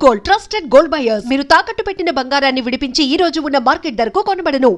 Gold, trusted gold buyers. మీరు తాకట్టు పెట్టిన బంగారాన్ని విడిపించి ఈ రోజు ఉన్న మార్కెట్ ధరకు కొనబడను.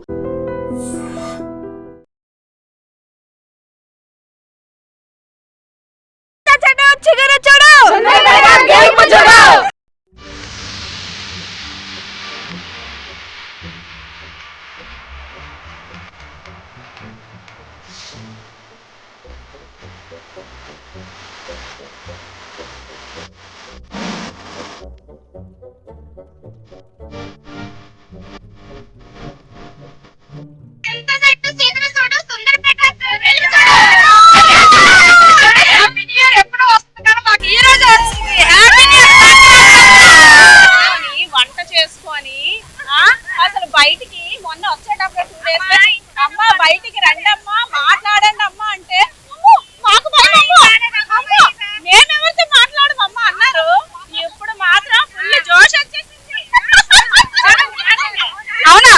అసలు బయటికి మొన్న వచ్చేటప్పుడు 2 days అమ్మ బయటికి రండి అమ్మా మాట్లాడండి అమ్మా అంటే మాకు మేమెవరితో మాట్లాడమమ్మా అన్నారు. ఇప్పుడు మాత్రం ఫుల్ జోష్ వచ్చేసింది. అవునా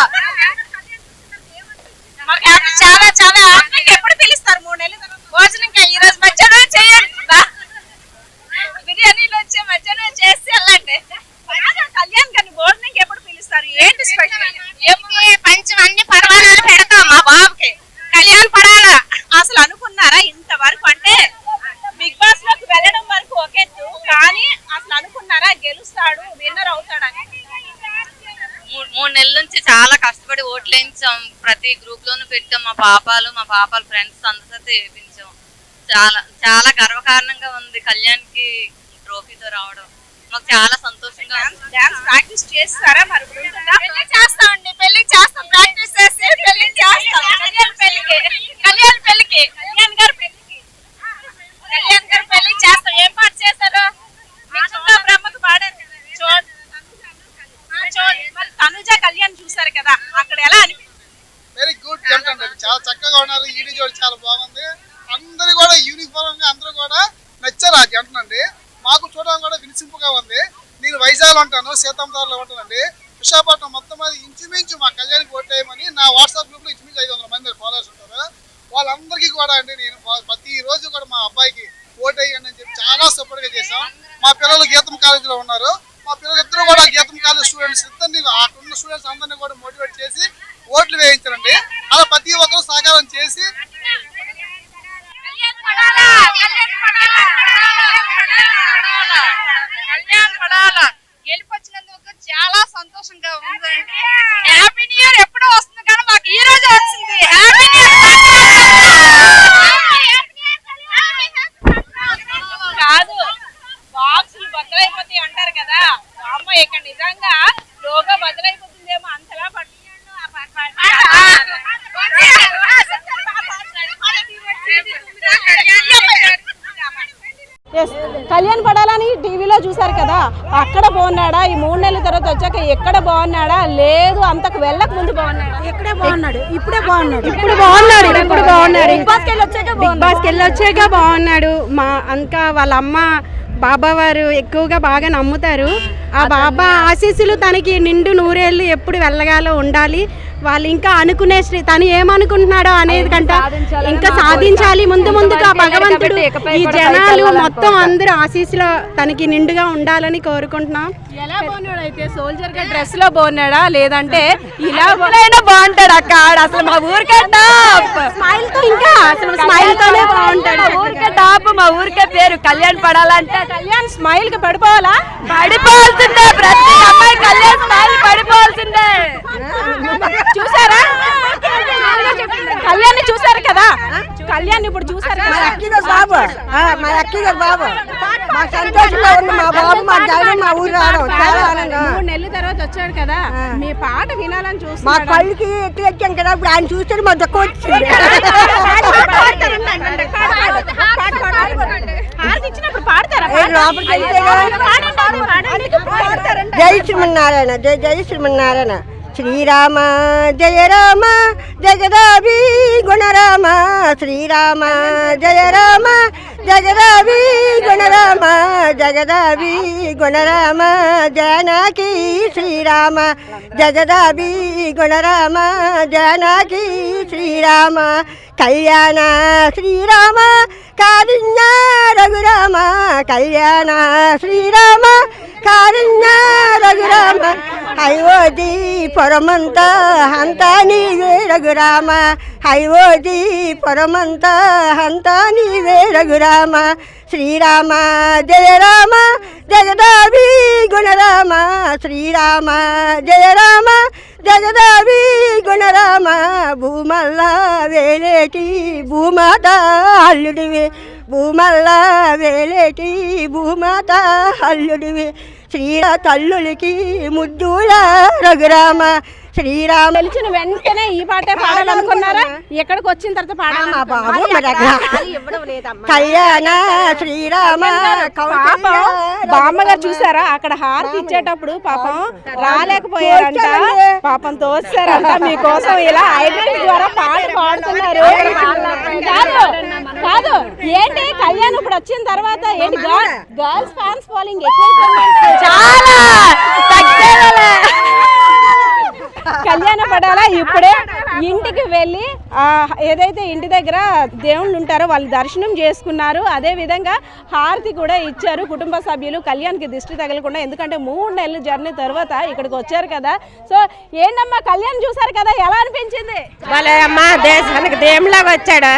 మాకు చాలా చాలా ఎప్పుడు పిలుస్తారు? 3 నెలలు భోజనంకి ఈ రోజు మధ్యాహ్నం చేయండి, బిర్యానీలు వచ్చే మధ్యాహ్నం చేసి వెళ్ళండి. కళ్యాణ్ గారిని భోజనంకి ఎప్పుడు పిలుస్తారు? ఏంటి స్పెషల్? పంచమన్ని పర్వాణాలు పెడతాం మా బాబుకి. కళ్యాణ్ పడాలా అసలు అనుకున్నారా ఇంతవరకు? అంటే బిగ్ బాస్ లోకి వెళ్ళడం వరకు ఒకెత్తు, కానీ అసలు అనుకున్నారా గెలుస్తాడు, విన్నర్ అవుతాడని? 3 నెలల నుంచి చాలా కష్టపడి ఓట్లు వేయించాం. ప్రతి గ్రూప్ లోనూ పెట్టాం. మా పాపాల ఫ్రెండ్స్ అందరితో వేయించాం. చాలా గర్వకారణంగా ఉంది కళ్యాణ్ కి ట్రోఫీతో రావడం. మాకు చాలా సంతోషంగా. డాన్స్ ప్రాక్టీస్ చేస్తారా? మరి పెళ్లి చేస్తామండి, పెళ్లి చేస్తాం, ప్రాక్టీస్ చేసి పెళ్లి చేస్తాం. కళ్యాణ్ గారి పెళ్లి చేస్తాం. ఏం పాట చేశారు? బ్రహ్మకు పాడారు. మరి తనుజ కళ్యాణ్ చూసారు కదా, అక్కడ ఎలా అనిపించింది? వెరీ గుడ్ జంట అండి, చాలా చక్కగా ఉన్నారు. ఈడీ జోడి చాలా బాగుంది. అందరూ కూడా యూనిఫామ్ గా అందరూ కూడా నచ్చారు ఆ జంటనండి. మాకు చూడడం కూడా వినిసింపుగా ఉంది. నేను వైజాగ్ ఉంటాను, సీతందారులో ఉంటానండి. విశాఖపట్నం మొత్తం మీద ఇంచుమించు మా కళ్యాణ్కి ఓటేయమని నా వాట్సాప్ గ్రూప్ లో ఇంచుమించు 500 మంది ఫాలోవర్స్ ఉంటారు. వాళ్ళందరికీ కూడా అండి నేను ప్రతి రోజు కూడా మా అబ్బాయికి ఓటేయండి అని చెప్పి చాలా సపోర్ట్ గా చేశాం. మా పిల్లలు గీతం కాలేజీలో ఉన్నారు. మా పిల్లలు ఇద్దరు కూడా గీతం కాలేజ్ స్టూడెంట్స్. ఇద్దరిని అక్కడున్న స్టూడెంట్స్ అందరినీ కూడా మోటివేట్ చేసి ఓట్లు వేయించారండి. అలా ప్రతి ఒక్కరు సహకారం చేసి గెలిపొచ్చినందుకు చాలా సంతోషంగా ఉందండి. హ్యాపీ న్యూ ఇయర్ ఎప్పుడో వస్తుంది కానీ మాకు ఈ రోజు వచ్చింది. హ్యాపీ న్యూ ఇయర్ కాదు, బాక్సులు బద్దలైపోతాయి అంటారు కదా. అమ్మ ఇక్కడ నిజంగా లోగా బద్దలైపోతుందేమో అంతలా పడుతుంది. కళ్యాణ్ పడాలని టీవీలో చూసారు కదా, అక్కడ బాగున్నాడా? ఈ 3 నెలల తర్వాత వచ్చాక ఎక్కడ బాగున్నాడా? లేదు, అంతకు వెళ్ళక ముందు బాగున్నాడా? ఇక్కడే బాగున్నాడు, ఇప్పుడు బాగున్నాడు. బిగ్ బాస్కి వెళ్ళి వచ్చాక బాగున్నాడు. మా ఇంకా వాళ్ళ అమ్మ బాబా వారు ఎక్కువగా బాగా నమ్ముతారు. ఆ బాబా ఆశీస్సులు తనకి నిండు 100 ఏళ్ళు ఎప్పుడు వెళ్ళగాలో ఉండాలి. వాళ్ళు ఇంకా అనుకునే తను ఏమనుకుంటున్నాడో అనేది కంటే ఇంకా సాధించాలి. ముందుగా భగవంతుడు ఈ జనాలు మొత్తం అందరూ ఆశీస్సులో తనకి నిండుగా ఉండాలని కోరుకుంటున్నాం. ఎలా బాగున్నాడు? అయితే సోల్జర్ గా డ్రెస్ లో బాగున్నాడా, లేదంటే ఇలా బాగుంటాడు అక్క? అసలు మా ఊరికే టాప్ స్మైల్ తో, ఇంకా అసలు స్మైల్ తోనే బాగుంటాడు. ఊరికే టాప్, మా ఊరికే పేరు. కళ్యాణ్ పడాలంటే కళ్యాణ్ స్మైల్ కి పడిపోవాలా? పడిపోవాల్సిందే. ప్రతి అమ్మాయి కళ్యాణ్ స్మైల్ పడిపోవాల్సిందే. చూసారా? కళ్యాణ్ చూసారు కదా, కళ్యాణ్ ఇప్పుడు చూసారు కదా. మా అక్కయ్య బాబు మా సంతోషంగా ఉంది. మా బాబు మా ధైర్యం, మా ఊరు రావడం చాలా ఆనందం. 3 నెలల తర్వాత వచ్చాడు కదా, మీ పాట వినాలని మా చూస్తున్నాడు. కళ్ళకి ఎట్టి వచ్చాం కదా, ఇప్పుడు ఆయన చూస్తే మా దుఃఖం వచ్చింది. ఇచ్చినప్పుడు పాడతారా? లోపలికి జై శ్రీమన్నారాయణ, జై శ్రీమన్నారాయణ. శ్రీరామ జయ రామ జగదాభి గుణరామ. శ్రీరామ జయ రామ జగదాభి గుణరామ. జగదాభి గుణరామ జానకి శ్రీరామ. జగదాభి గుణరామ జానకి శ్రీరామ. కళ్యాణ శ్రీరామ కారుణ్య రఘురామ. కళ్యాణ శ్రీరామ కారుణ్య అయోధ్య పరమంతా అంతా నీవే రఘురామ అయోధ్య పరమంతా అంతా నీవే రఘురామ శ్రీరామ జయ రామ జగదాభి గుణరామ శ్రీరామ జయ రామ జగదాభి గుణరామ భూమల్లా వేలేటి భూమాత అల్లుడివి భూమల్లా వేలేటి భూమాత అల్లుడివి శ్రీరా తల్లులకి ముద్దుల రఘురామ శ్రీరామ. తెలిసిన వెంటనే ఈ పాటే పాడాలనుకున్నారా? ఎక్కడికి వచ్చిన తర్వాత మా బాబు కళ్యాణ శ్రీరామ బామ్మగారు చూసారా అక్కడ హారతి ఇచ్చేటప్పుడు పాపం రాలేకపోయారంట, పాపం తోస్తారంట మీకోసం ఇలా ఐడెంటిటీ ద్వారా పాట పాడుతున్నారు. కాదు ఏంటి కళ్యాణ్ ఇప్పుడు వచ్చిన తర్వాత ఏంటి గర్ల్స్ ఫ్యాన్స్ ఫాలోయింగ్ ఎక్కువ చాలా కళ్యాణ పడాలా ఇప్పుడే ఇంటికి వెళ్ళి ఏదైతే ఇంటి దగ్గర దేవుళ్ళు ఉంటారో వాళ్ళు దర్శనం చేసుకున్నారు. అదే విధంగా హారతి కూడా ఇచ్చారు కుటుంబ సభ్యులు కళ్యాణ్కి దిష్టి తగలకుండా. ఎందుకంటే 3 నెలల జర్నీ తర్వాత ఇక్కడికి వచ్చారు కదా. సో ఏంటమ్మా కళ్యాణ్ చూసారు కదా, ఎలా అనిపించింది? భలే అమ్మా దేశానికి దేవుళ్ళగా వచ్చాడు.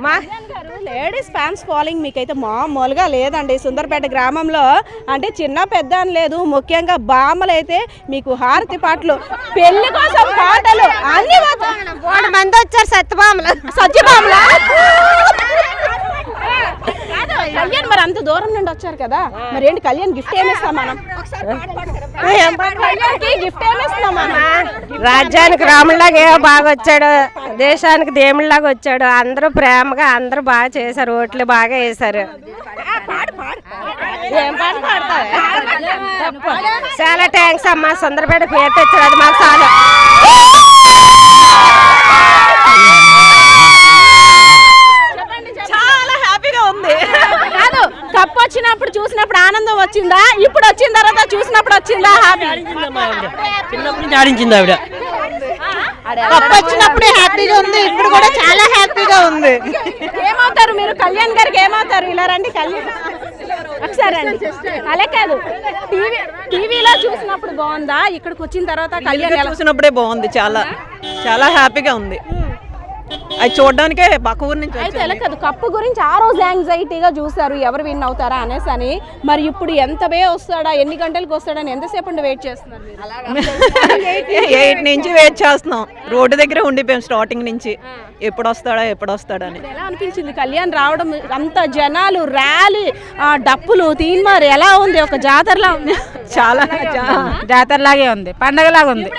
మా గారు లేడీస్ ఫ్యాన్స్ ఫాలోయింగ్ మీకైతే మామూలుగా లేదండి. సుందరపేట గ్రామంలో అంటే చిన్న పెద్ద అని లేదు, ముఖ్యంగా బామ్మలు అయితే మీకు హారతి పాటలు, పెళ్లి కోసం పాటలు అన్ని మంది వచ్చారు. సత్యభామలు కళ్యాణ్ మరి అంత దూరం నుండి వచ్చారు కదా, మరి ఏంటి కళ్యాణ్ గిఫ్ట్ ఏమిస్తాం మనం? గిఫ్ట్ ఏమిస్తాం మనం? రాజ్యానికి రాముడిలాగా బాగా వచ్చాడు, దేశానికి దేవుళ్ళలాగా వచ్చాడు. అందరూ ప్రేమగా అందరూ బాగా చేశారు, ఓట్లు బాగా వేశారు. చాలా థ్యాంక్స్ అమ్మా, సుందరపేట పేరు తెచ్చారు, అది మాకు చాలా. చాలా హ్యాపీగా ఉంది. కాదు కప్పు వచ్చినప్పుడు చూసినప్పుడు ఆనందం వచ్చిందా, ఇప్పుడు వచ్చిన తర్వాత చూసినప్పుడు వచ్చిందా? చిన్నప్పటి నుంచి ఆడించింది ఆవిడ. కప్పు వచ్చినప్పుడే హ్యాపీగా ఉంది, ఇప్పుడు కూడా చాలా హ్యాపీగా ఉంది. ఏమవుతారు మీరు కళ్యాణ్ గారికి? ఏమవుతారు? ఇలా రండి కళ్యాణ్ ఒకసారి రండి. అలా కాదు, టీవీలో చూసినప్పుడు బాగుందా, ఇక్కడికి వచ్చిన తర్వాత కళ్యాణ్ చూసినప్పుడే బాగుంది, చాలా చాలా హ్యాపీగా ఉంది. అది చూడడానికే పక్క ఊరి నుంచి అయితే ఎలా కాదు, కప్పు గురించి ఆ రోజు యాంగ్జైటీగా చూసారు ఎవరు విన్ అవుతారా అనేసి అని. మరి ఇప్పుడు ఎంత వస్తాడా, ఎన్ని గంటలకు వస్తాడని ఎంతసేపు వెయిట్ చేస్తున్నారు? 8 నుంచి వెయిట్ చేస్తున్నాం, రోడ్డు దగ్గర ఉండిపోయాం స్టార్టింగ్ నుంచి, ఎప్పుడు వస్తాడని. ఎలా అనిపించింది కళ్యాణ్ రావడం? అంత జనాలు, ర్యాలీ, డప్పులు, తీన్మార్ ఎలా ఉంది? ఒక జాతరలా ఉంది. చాలా జాతరలాగే ఉంది, పండగలాగా ఉంది.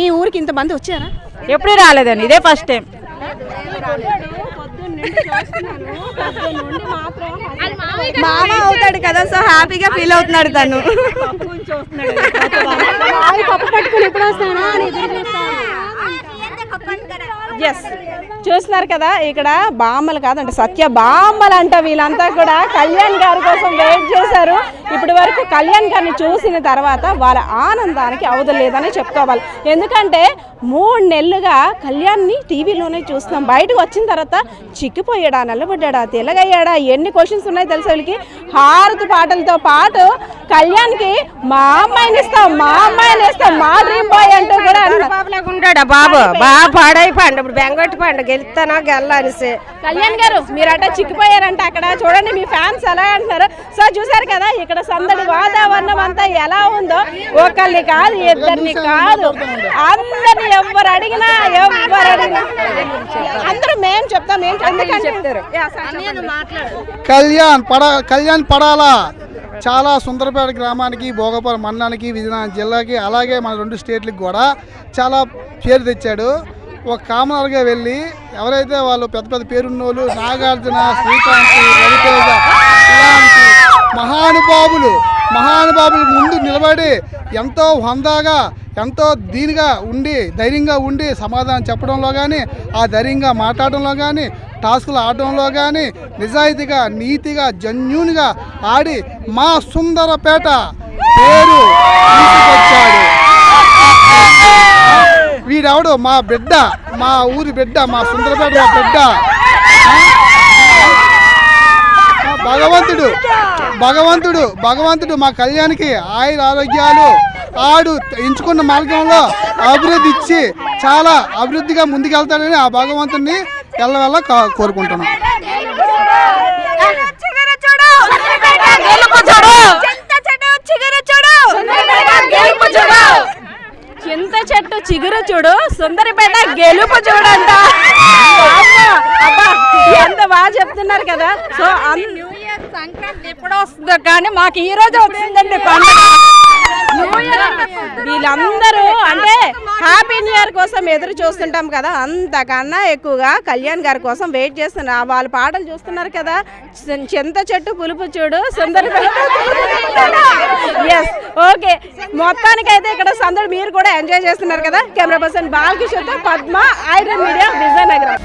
మీ ఊరికి ఇంతమంది వచ్చారా? ఎప్పుడు రాలేదండి, ఇదే ఫస్ట్ టైం. మామ అవుతాడు కదా, సో హ్యాపీగా ఫీల్ అవుతున్నాడు తను. కప్పు పట్టుకుని ఎప్పుడు వస్తానా అని ఎస్ చూస్తున్నారు కదా, ఇక్కడ బామ్మలు కాదంట సత్య బామ్మలు అంట. వీళ్ళంతా కూడా కళ్యాణ్ గారి కోసం వెయిట్ చేశారు. ఇప్పటి వరకు కళ్యాణ్ గారిని చూసిన తర్వాత వాళ్ళ ఆనందానికి అవధలేదని చెప్పుకోవాలి. ఎందుకంటే 3 నెలలుగా కళ్యాణ్ని టీవీలోనే చూస్తున్నాం. బయటకు వచ్చిన తర్వాత చిక్కిపోయాడా, నల్లబడ్డా, తెల్లగయ్యాడా, ఎన్ని క్వశ్చన్స్ ఉన్నాయి తెలుసా వీళ్ళకి. హారతి పాటలతో పాటు కళ్యాణ్కి మా అమ్మాయిని ఇస్తాం, మా డ్రీమ్ బాయ్ అంటూ కూడా ఉంటాడా బాబు, బాగా పాడైపోండి. ఇప్పుడు బెంగొట్టి పండు గెలుస్తానో గెలనిసి. కళ్యాణ్ గారు మీరట చిక్కిపోయారంట, అక్కడ చూడండి మీ ఫ్యాన్స్ ఎలా అంటున్నారు. సో చూసారు కదా ఇక్కడ సందడి వాతావరణం అంతా ఎలా ఉందో. ఒకరిని కాదు, ఇద్దరిని కాదు, అందరిని ఎవరు అడిగినా అందరూ మేము చెప్తాం, చెప్తారు. కళ్యాణ్ పడాలా చాలా సుందరపేట గ్రామానికి, భోగపురం మండలానికి, విజయనగరం జిల్లాకి, అలాగే మన 2 స్టేట్లకు కూడా చాలా పేరు తెచ్చాడు. ఒక కామనర్గా వెళ్ళి ఎవరైతే వాళ్ళు పెద్ద పెద్ద పేరున్నోళ్ళు, నాగార్జున, శ్రీకాంత్, రవితేజ ఇలాంటి మహానుభావులు ముందు నిలబడి ఎంతో హుందాగా, ఎంతో దీనిగా ఉండి, ధైర్యంగా ఉండి సమాధానం చెప్పడంలో కానీ, ఆ ధైర్యంగా మాట్లాడడంలో కానీ, టాస్కులు ఆడడంలో కానీ నిజాయితీగా, నీతిగా, జెన్యూన్గా ఆడి మా సుందరపేట పేరు తీసుకొచ్చాడు. వీడెవడు? మా బిడ్డ, మా ఊరి బిడ్డ, మా సుందరపేట మా బిడ్డ. భగవంతుడు మా కళ్యాణ్కి ఆయుర ఆరోగ్యాలు, ఆడు ఎంచుకున్న మార్గంలో అభివృద్ధి ఇచ్చి చాలా అభివృద్ధిగా ముందుకెళ్తాడని ఆ భగవంతుని ఎల్లవెల్ల కోరుకుంటున్నాం. చింత చెట్టు చిగురు చూడు, సుందరిపేట గెలుపు చూడంట. ఎంత బాగా చెప్తున్నారు కదా. సో న్యూ ఇయర్ సంక్రాంతి ఎప్పుడు వస్తుందో కానీ మాకు ఈ రోజు వచ్చిందండి పండుగ. వీళ్ళందరూ అంటే హ్యాపీ న్యూ ఇయర్ కోసం ఎదురు చూస్తుంటాం కదా, అంతకన్నా ఎక్కువగా కళ్యాణ్ గారి కోసం వెయిట్ చేస్తున్నారు. వాళ్ళ పాటలు చూస్తున్నారు కదా, చింత చెట్టు పులుపు చూడు, సుందరిపేట. Yes, okay. మొత్తానికైతే ఇక్కడ సందడి మీరు కూడా ఎంజాయ్ చేస్తున్నారు కదా. కెమెరా పర్సన్ బాలకిషోర్తో పద్మ, ఐరన్ మీడియా, విజయనగరం.